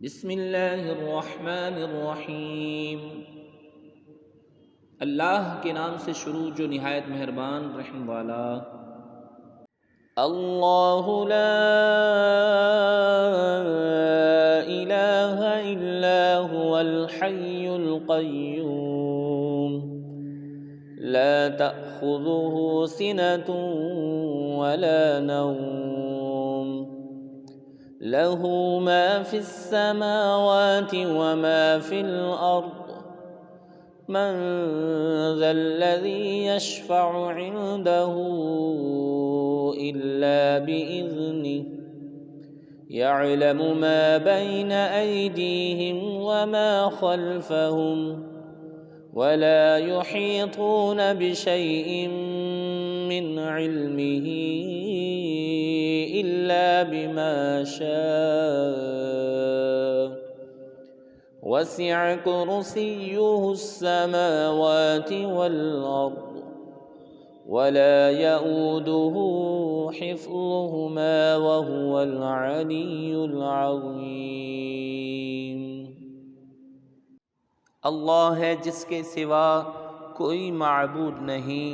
بسم اللہ الرحمن الرحیم۔ اللہ کے نام سے شروع جو نہایت مہربان رحم والا۔ اللہ لا الہ الا هو الحی القیوم لا تأخذه سنة ولا نوم له ما في السماوات وما في الأرض من ذا الذي يشفع عنده إلا بإذنه يعلم ما بين أيديهم وما خلفهم ولا يحيطون بشيء من علمه إلا بما شاء وسع كرسيه السماوات والأرض ولا يؤوده حفظهما وهو العلي العظيم۔ اللہ ہے جس کے سوا کوئی معبود نہیں،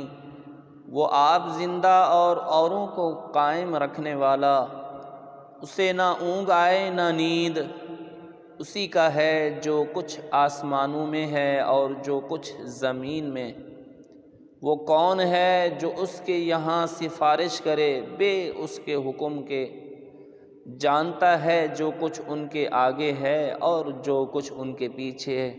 وہ آپ زندہ اور اوروں کو قائم رکھنے والا، اسے نہ اونگ آئے نہ نیند، اسی کا ہے جو کچھ آسمانوں میں ہے اور جو کچھ زمین میں۔ وہ کون ہے جو اس کے یہاں سفارش کرے بے اس کے حکم کے؟ جانتا ہے جو کچھ ان کے آگے ہے اور جو کچھ ان کے پیچھے ہے،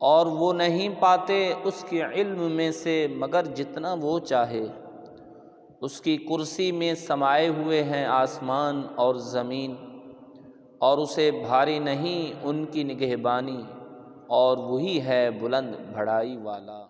اور وہ نہیں پاتے اس کے علم میں سے مگر جتنا وہ چاہے۔ اس کی کرسی میں سمائے ہوئے ہیں آسمان اور زمین، اور اسے بھاری نہیں ان کی نگہبانی، اور وہی ہے بلند بڑائی والا۔